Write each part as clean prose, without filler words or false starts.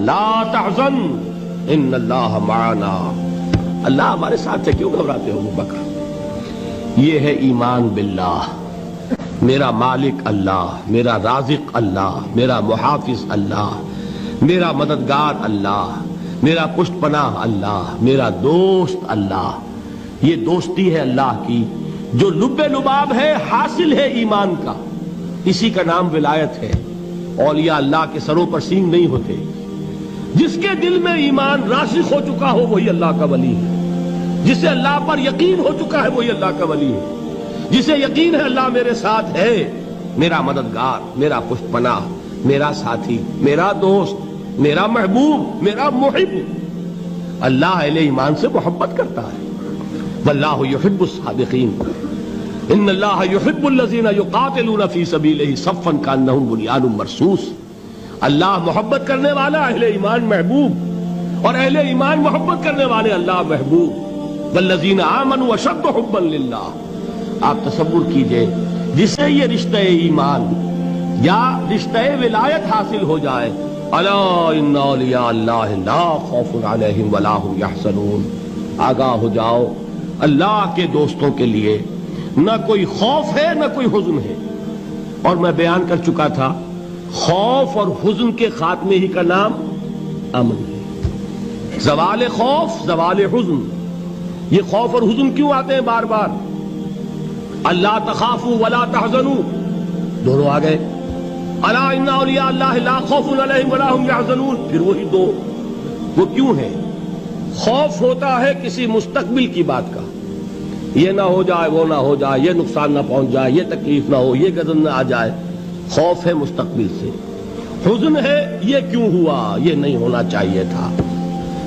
لا تحزن ان اللہ معنا. اللہ ہمارے ساتھ ہے، کیوں گھبراتے ہو ابو بکر؟ یہ ہے ایمان باللہ. میرا مالک اللہ، میرا رازق اللہ، میرا محافظ اللہ، میرا مددگار اللہ، میرا پشت پناہ اللہ، میرا دوست اللہ. یہ دوستی ہے اللہ کی جو لب لباب ہے، حاصل ہے ایمان کا. اسی کا نام ولایت ہے. اولیاء اللہ کے سروں پر سینگ نہیں ہوتے. جس کے دل میں ایمان راسخ ہو چکا ہو وہی اللہ کا ولی ہے. جسے اللہ پر یقین ہو چکا ہے وہی اللہ کا ولی ہے. جسے یقین ہے اللہ میرے ساتھ ہے، میرا مددگار، میرا پشت پناہ، میرا ساتھی، میرا دوست، میرا محبوب، میرا محب. اللہ اہل ایمان سے محبت کرتا ہے. واللہ یحب الصادقین. ان اللہ یحب الذین یقاتلون فی سبیلہ صفا کانہم بنیان مرصوص. اللہ محبت کرنے والا، اہل ایمان محبوب، اور اہل ایمان محبت کرنے والے اللہ محبوب. والذین آمنوا اشد حبا للہ. آپ تصور کیجئے جسے یہ رشتہ ایمان یا رشتہ ولایت حاصل ہو جائے، الا ان اولیاء اللہ لا خوف علیہم ولا هم یحزنون. آگاہ ہو جاؤ، اللہ کے دوستوں کے لیے نہ کوئی خوف ہے نہ کوئی حزن ہے. اور میں بیان کر چکا تھا، خوف اور حزن کے خاتمے ہی کا نام امن ہے. زوال خوف، زوال حزن. یہ خوف اور حزن کیوں آتے ہیں بار بار؟ اللہ تخافوا ولا تحزنوا، دونوں آ گئے. الا ان اولیاء اللہ لا خوف علیہم ولا هم یحزنون، پھر وہی دو. وہ کیوں ہے؟ خوف ہوتا ہے کسی مستقبل کی بات کا، یہ نہ ہو جائے، وہ نہ ہو جائے، یہ نقصان نہ پہنچ جائے، یہ تکلیف نہ ہو، یہ غضب نہ آ جائے. خوف ہے مستقبل سے. حزن ہے یہ کیوں ہوا، یہ نہیں ہونا چاہیے تھا،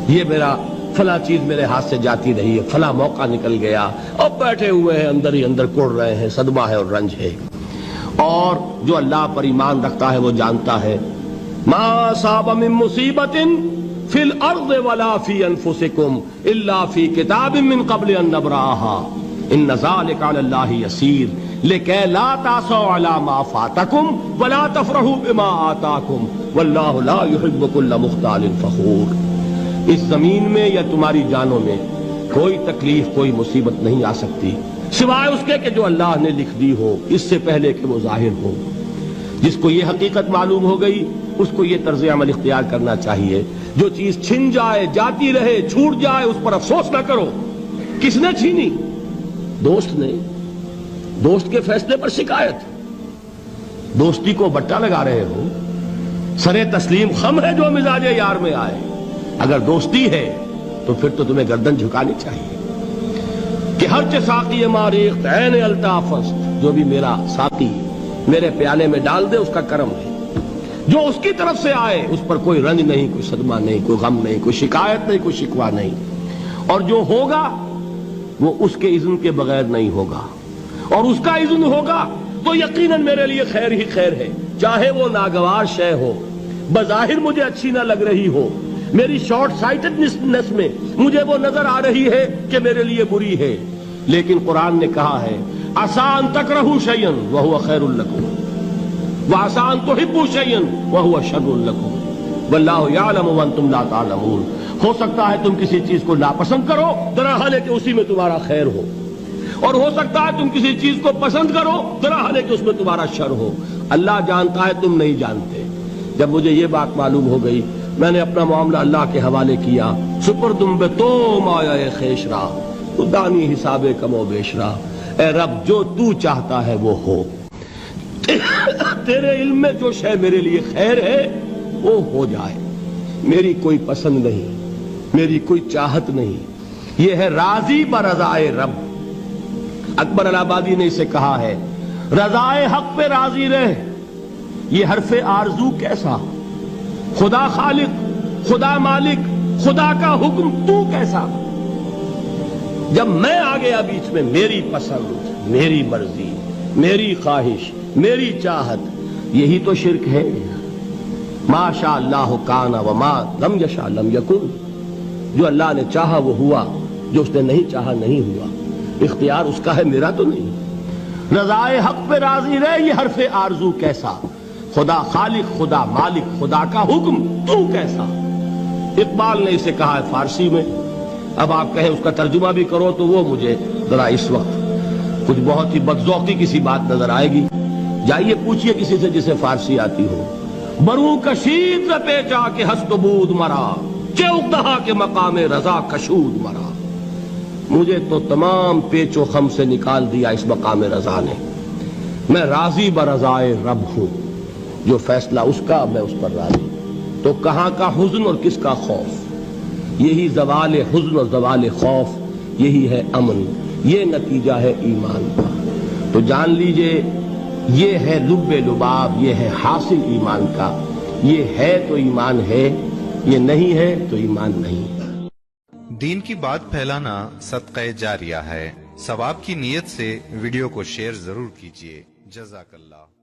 یہ میرا فلاں چیز میرے ہاتھ سے جاتی رہی ہے، فلاں موقع نکل گیا. اب بیٹھے ہوئے ہیں اندر ہی اندر کڑ رہے ہیں، صدمہ ہے اور رنج ہے. اور جو اللہ پر ایمان رکھتا ہے وہ جانتا ہے ما اصاب من مصیبت فی الارض ولا فی انفسکم الا فی کتاب من قبل ان نبرأها ان ذلک علی اللہ یسیر لکی لا تعصوا علی ما فاتکم ولا تفرحوا بما آتاکم واللہ لا یحب کل مختال فخور. اس زمین میں یا تمہاری جانوں میں کوئی تکلیف، کوئی مصیبت نہیں آ سکتی سوائے اس کے کہ جو اللہ نے لکھ دی ہو، اس سے پہلے کہ وہ ظاہر ہو. جس کو یہ حقیقت معلوم ہو گئی اس کو یہ طرز عمل اختیار کرنا چاہیے. جو چیز چھن جائے، جاتی رہے، چھوٹ جائے، اس پر افسوس نہ کرو. کس نے چھینی؟ دوست نے. دوست کے فیصلے پر شکایت. دوستی کو بٹا لگا رہے ہو. سرے تسلیم خم ہے جو مزاج یار میں آئے. اگر دوستی ہے تو پھر تو تمہیں گردن جھکانی چاہیے کہ ہر چہ ساقی ماریخت عین الطاف است. جو بھی میرا ساقی میرے پیالے میں ڈال دے اس کا کرم ہے. جو اس کی طرف سے آئے اس پر کوئی رنج نہیں، کوئی صدمہ نہیں، کوئی غم نہیں، کوئی شکایت نہیں، کوئی شکوہ نہیں. اور جو ہوگا وہ اس کے اذن کے بغیر نہیں ہوگا، اور اس کا اذن ہوگا تو یقیناً میرے لیے خیر ہی خیر ہے. چاہے وہ ناگوار شے ہو، بظاہر مجھے اچھی نہ لگ رہی ہو، میری شارٹ سائٹڈنس میں مجھے وہ نظر آ رہی ہے کہ میرے لیے بری ہے، لیکن قرآن نے کہا ہے عسیٰ ان تکرہوا شیئا وہو خیر لکم وعسیٰ ان تحبوا شیئا وہو شر لکم واللہ یعلم وانتم لا تعلمون. ہو سکتا ہے تم کسی چیز کو ناپسند کرو درحال کہ اسی میں تمہارا خیر ہو، اور ہو سکتا ہے تم کسی چیز کو پسند کرو درحال کہ اس میں تمہارا شر ہو. اللہ جانتا ہے، تم نہیں جانتے. جب مجھے یہ بات معلوم ہو گئی میں نے اپنا معاملہ اللہ کے حوالے کیا. سپردم بے تو مایا خیش را تو دانی حساب کم و بیش را. اے رب جو تو چاہتا ہے وہ ہو. تیرے علم میں جو شے میرے لیے خیر ہے وہ ہو جائے. میری کوئی پسند نہیں، میری کوئی چاہت نہیں. یہ ہے راضی برضائے رب. اکبر الہ آبادی نے اسے کہا ہے رضائے حق پہ راضی رہ. یہ حرف آرزو کیسا؟ خدا خالق، خدا مالک، خدا کا حکم تو کیسا؟ جب میں آ گیا بیچ میں، میری پسند، میری مرضی، میری خواہش، میری چاہت، یہی تو شرک ہے. ما شاء اللہ کان وما لم یشاء لم یکن. جو اللہ نے چاہا وہ ہوا، جو اس نے نہیں چاہا نہیں ہوا. اختیار اس کا ہے، میرا تو نہیں. رضائے حق پہ راضی رہے، یہ حرف آرزو کیسا؟ خدا خالق، خدا مالک، خدا کا حکم تو کیسا؟ اقبال نے اسے کہا ہے فارسی میں. اب آپ کہیں اس کا ترجمہ بھی کرو تو وہ مجھے ذرا اس وقت کچھ بہت ہی بدذوقی کی سی بات نظر آئے گی. جائیے پوچھئے کسی سے جسے فارسی آتی ہو. برو کشید ز پیچا کے ہست و بود مرا، چوک دہا کے مقام رضا کشود مرا. مجھے تو تمام پیچ و خم سے نکال دیا اس مقام رضا نے. میں راضی برضائے رب ہوں، جو فیصلہ اس کا میں اس پر راضی. تو کہاں کا حزن اور کس کا خوف؟ یہی زوال حزن اور زوال خوف، یہی ہے امن، یہ نتیجہ ہے ایمان کا. تو جان لیجئے یہ ہے لب لباب، یہ ہے حاصل ایمان کا. یہ ہے تو ایمان ہے، یہ نہیں ہے تو ایمان نہیں. دین کی بات پھیلانا صدقہ جاریہ ہے. ثواب کی نیت سے ویڈیو کو شیئر ضرور کیجیے. جزاک اللہ.